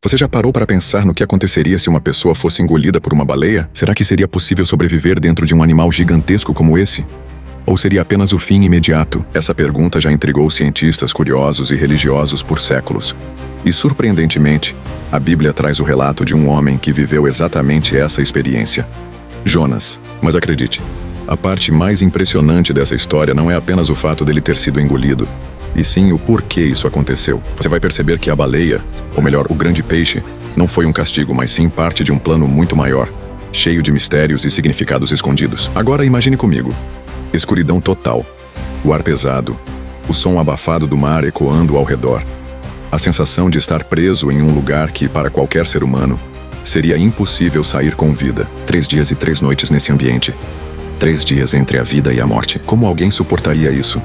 Você já parou para pensar no que aconteceria se uma pessoa fosse engolida por uma baleia? Será que seria possível sobreviver dentro de um animal gigantesco como esse? Ou seria apenas o fim imediato? Essa pergunta já intrigou cientistas curiosos e religiosos por séculos. E, surpreendentemente, a Bíblia traz o relato de um homem que viveu exatamente essa experiência. Jonas. Mas acredite, a parte mais impressionante dessa história não é apenas o fato dele ter sido engolido, e sim o porquê isso aconteceu. Você vai perceber que a baleia, ou melhor, o grande peixe, não foi um castigo, mas sim parte de um plano muito maior, cheio de mistérios e significados escondidos. Agora imagine comigo. Escuridão total, o ar pesado, o som abafado do mar ecoando ao redor, a sensação de estar preso em um lugar que, para qualquer ser humano, seria impossível sair com vida. 3 dias e 3 noites nesse ambiente. 3 dias entre a vida e a morte. Como alguém suportaria isso?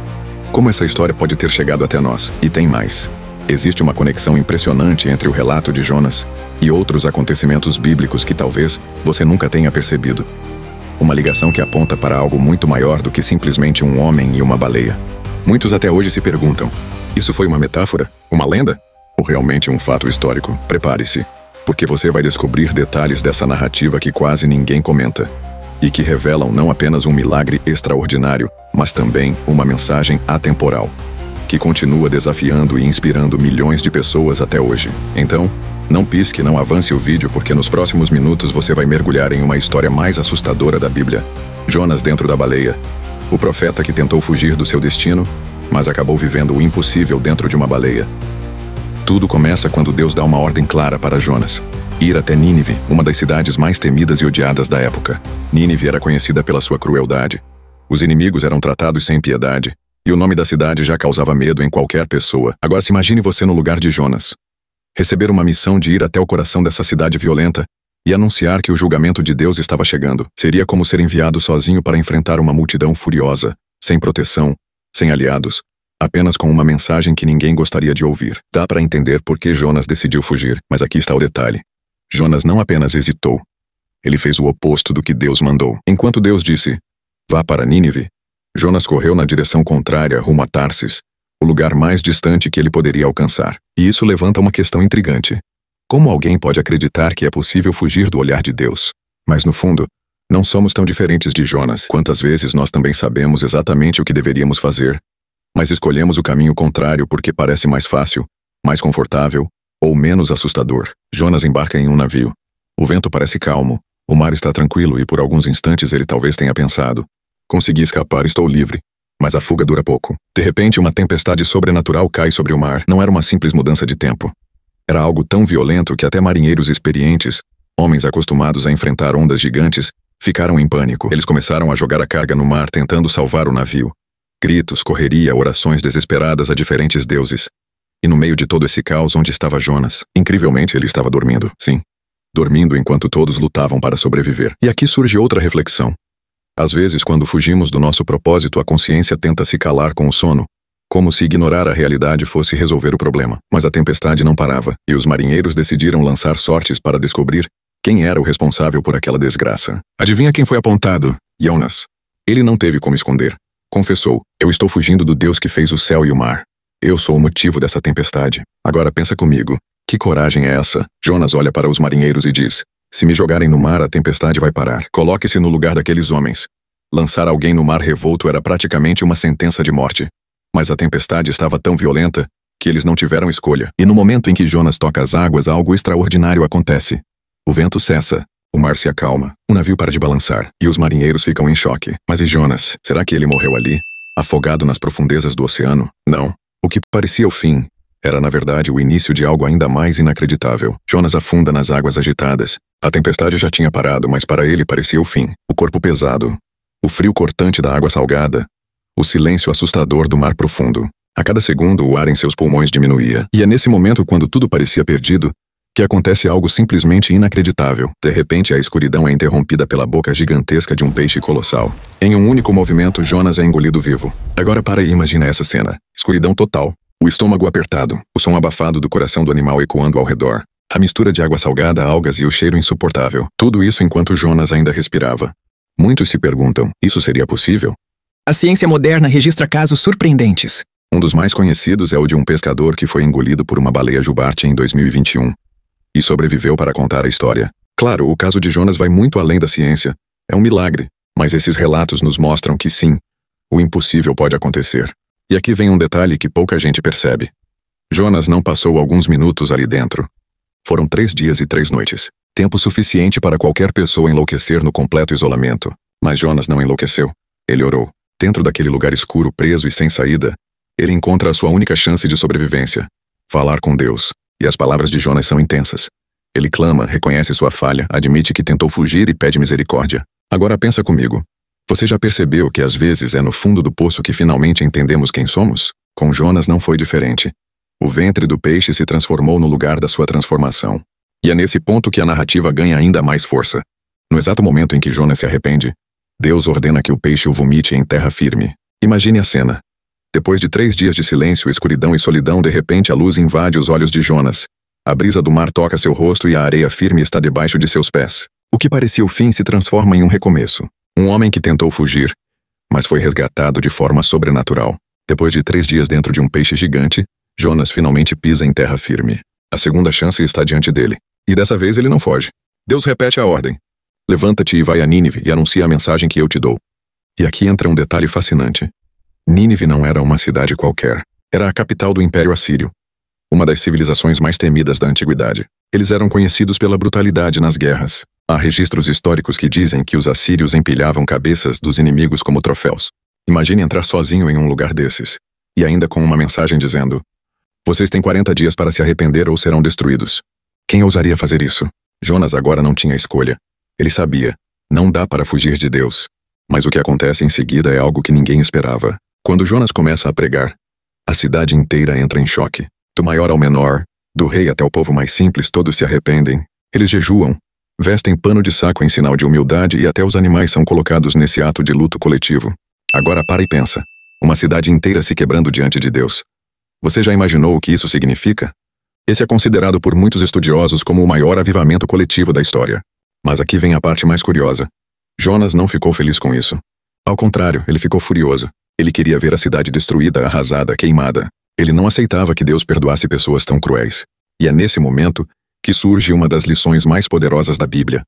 Como essa história pode ter chegado até nós? E tem mais. Existe uma conexão impressionante entre o relato de Jonas e outros acontecimentos bíblicos que talvez você nunca tenha percebido. Uma ligação que aponta para algo muito maior do que simplesmente um homem e uma baleia. Muitos até hoje se perguntam, isso foi uma metáfora? Uma lenda? Ou realmente um fato histórico? Prepare-se, porque você vai descobrir detalhes dessa narrativa que quase ninguém comenta, e que revelam não apenas um milagre extraordinário, mas também uma mensagem atemporal, que continua desafiando e inspirando milhões de pessoas até hoje. Então, não pisque, não avance o vídeo, porque nos próximos minutos você vai mergulhar em uma história mais assustadora da Bíblia. Jonas dentro da baleia. O profeta que tentou fugir do seu destino, mas acabou vivendo o impossível dentro de uma baleia. Tudo começa quando Deus dá uma ordem clara para Jonas: ir até Nínive, uma das cidades mais temidas e odiadas da época. Nínive era conhecida pela sua crueldade. Os inimigos eram tratados sem piedade, e o nome da cidade já causava medo em qualquer pessoa. Agora se imagine você no lugar de Jonas. Receber uma missão de ir até o coração dessa cidade violenta e anunciar que o julgamento de Deus estava chegando. Seria como ser enviado sozinho para enfrentar uma multidão furiosa, sem proteção, sem aliados, apenas com uma mensagem que ninguém gostaria de ouvir. Dá para entender por que Jonas decidiu fugir, mas aqui está o detalhe. Jonas não apenas hesitou, ele fez o oposto do que Deus mandou. Enquanto Deus disse, vá para Nínive, Jonas correu na direção contrária rumo a Tarsis, o lugar mais distante que ele poderia alcançar. E isso levanta uma questão intrigante. Como alguém pode acreditar que é possível fugir do olhar de Deus? Mas no fundo, não somos tão diferentes de Jonas. Quantas vezes nós também sabemos exatamente o que deveríamos fazer, mas escolhemos o caminho contrário porque parece mais fácil, mais confortável ou menos assustador. Jonas embarca em um navio. O vento parece calmo, o mar está tranquilo e por alguns instantes ele talvez tenha pensado: consegui escapar, estou livre. Mas a fuga dura pouco. De repente, uma tempestade sobrenatural cai sobre o mar. Não era uma simples mudança de tempo. Era algo tão violento que até marinheiros experientes, homens acostumados a enfrentar ondas gigantes, ficaram em pânico. Eles começaram a jogar a carga no mar tentando salvar o navio. Gritos, correria, orações desesperadas a diferentes deuses. E no meio de todo esse caos, onde estava Jonas? Incrivelmente, ele estava dormindo. Sim, dormindo enquanto todos lutavam para sobreviver. E aqui surge outra reflexão. Às vezes, quando fugimos do nosso propósito, a consciência tenta se calar com o sono, como se ignorar a realidade fosse resolver o problema. Mas a tempestade não parava, e os marinheiros decidiram lançar sortes para descobrir quem era o responsável por aquela desgraça. Adivinha quem foi apontado? Jonas. Ele não teve como esconder. Confessou: eu estou fugindo do Deus que fez o céu e o mar. Eu sou o motivo dessa tempestade. Agora pensa comigo. Que coragem é essa? Jonas olha para os marinheiros e diz: se me jogarem no mar, a tempestade vai parar. Coloque-se no lugar daqueles homens. Lançar alguém no mar revolto era praticamente uma sentença de morte. Mas a tempestade estava tão violenta que eles não tiveram escolha. E no momento em que Jonas toca as águas, algo extraordinário acontece. O vento cessa, o mar se acalma, o navio para de balançar, e os marinheiros ficam em choque. Mas e Jonas? Será que ele morreu ali, afogado nas profundezas do oceano? Não. O que parecia o fim era, na verdade, o início de algo ainda mais inacreditável. Jonas afunda nas águas agitadas. A tempestade já tinha parado, mas para ele parecia o fim. O corpo pesado, o frio cortante da água salgada, o silêncio assustador do mar profundo. A cada segundo, o ar em seus pulmões diminuía. E é nesse momento, quando tudo parecia perdido, que acontece algo simplesmente inacreditável. De repente, a escuridão é interrompida pela boca gigantesca de um peixe colossal. Em um único movimento, Jonas é engolido vivo. Agora para e imagina essa cena. Escuridão total. O estômago apertado, o som abafado do coração do animal ecoando ao redor. A mistura de água salgada, algas e o cheiro insuportável. Tudo isso enquanto Jonas ainda respirava. Muitos se perguntam, isso seria possível? A ciência moderna registra casos surpreendentes. Um dos mais conhecidos é o de um pescador que foi engolido por uma baleia jubarte em 2021. e sobreviveu para contar a história. Claro, o caso de Jonas vai muito além da ciência. É um milagre, mas esses relatos nos mostram que sim, o impossível pode acontecer. E aqui vem um detalhe que pouca gente percebe. Jonas não passou alguns minutos ali dentro. Foram 3 dias e 3 noites. Tempo suficiente para qualquer pessoa enlouquecer no completo isolamento. Mas Jonas não enlouqueceu. Ele orou. Dentro daquele lugar escuro, preso e sem saída, ele encontra a sua única chance de sobrevivência: falar com Deus. E as palavras de Jonas são intensas. Ele clama, reconhece sua falha, admite que tentou fugir e pede misericórdia. Agora pensa comigo. Você já percebeu que às vezes é no fundo do poço que finalmente entendemos quem somos? Com Jonas não foi diferente. O ventre do peixe se transformou no lugar da sua transformação. E é nesse ponto que a narrativa ganha ainda mais força. No exato momento em que Jonas se arrepende, Deus ordena que o peixe o vomite em terra firme. Imagine a cena. Depois de 3 dias de silêncio, escuridão e solidão, de repente a luz invade os olhos de Jonas. A brisa do mar toca seu rosto e a areia firme está debaixo de seus pés. O que parecia o fim se transforma em um recomeço. Um homem que tentou fugir, mas foi resgatado de forma sobrenatural. Depois de 3 dias dentro de um peixe gigante, Jonas finalmente pisa em terra firme. A segunda chance está diante dele. E dessa vez ele não foge. Deus repete a ordem. Levanta-te e vai a Nínive e anuncia a mensagem que eu te dou. E aqui entra um detalhe fascinante. Nínive não era uma cidade qualquer. Era a capital do Império Assírio, uma das civilizações mais temidas da antiguidade. Eles eram conhecidos pela brutalidade nas guerras. Há registros históricos que dizem que os assírios empilhavam cabeças dos inimigos como troféus. Imagine entrar sozinho em um lugar desses. E ainda com uma mensagem dizendo: vocês têm 40 dias para se arrepender ou serão destruídos. Quem ousaria fazer isso? Jonas agora não tinha escolha. Ele sabia. Não dá para fugir de Deus. Mas o que acontece em seguida é algo que ninguém esperava. Quando Jonas começa a pregar, a cidade inteira entra em choque. Do maior ao menor, do rei até o povo mais simples, todos se arrependem. Eles jejuam, vestem pano de saco em sinal de humildade e até os animais são colocados nesse ato de luto coletivo. Agora para e pensa. Uma cidade inteira se quebrando diante de Deus. Você já imaginou o que isso significa? Esse é considerado por muitos estudiosos como o maior avivamento coletivo da história. Mas aqui vem a parte mais curiosa. Jonas não ficou feliz com isso. Ao contrário, ele ficou furioso. Ele queria ver a cidade destruída, arrasada, queimada. Ele não aceitava que Deus perdoasse pessoas tão cruéis. E é nesse momento que surge uma das lições mais poderosas da Bíblia.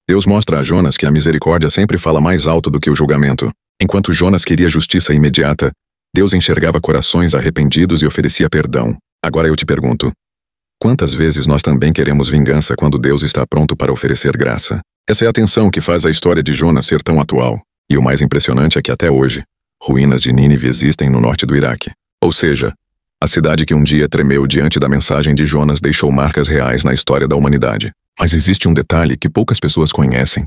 Deus mostra a Jonas que a misericórdia sempre fala mais alto do que o julgamento. Enquanto Jonas queria justiça imediata, Deus enxergava corações arrependidos e oferecia perdão. Agora eu te pergunto: quantas vezes nós também queremos vingança quando Deus está pronto para oferecer graça? Essa é a tensão que faz a história de Jonas ser tão atual. E o mais impressionante é que até hoje, ruínas de Nínive existem no norte do Iraque. Ou seja, a cidade que um dia tremeu diante da mensagem de Jonas deixou marcas reais na história da humanidade. Mas existe um detalhe que poucas pessoas conhecem.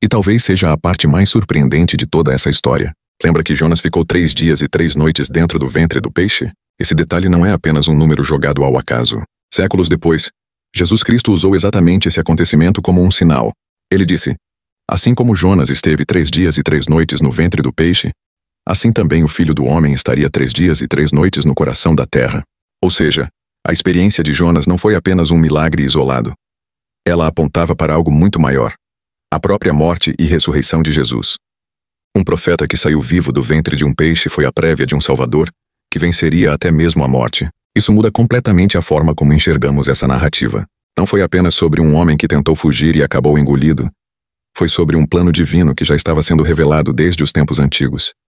E talvez seja a parte mais surpreendente de toda essa história. Lembra que Jonas ficou 3 dias e 3 noites dentro do ventre do peixe? Esse detalhe não é apenas um número jogado ao acaso. Séculos depois, Jesus Cristo usou exatamente esse acontecimento como um sinal. Ele disse: assim como Jonas esteve 3 dias e 3 noites no ventre do peixe, assim também o Filho do Homem estaria 3 dias e 3 noites no coração da terra. Ou seja, a experiência de Jonas não foi apenas um milagre isolado. Ela apontava para algo muito maior: a própria morte e ressurreição de Jesus. Um profeta que saiu vivo do ventre de um peixe foi a prévia de um Salvador que venceria até mesmo a morte. Isso muda completamente a forma como enxergamos essa narrativa. Não foi apenas sobre um homem que tentou fugir e acabou engolido. Foi sobre um plano divino que já estava sendo revelado desde os tempos antigos.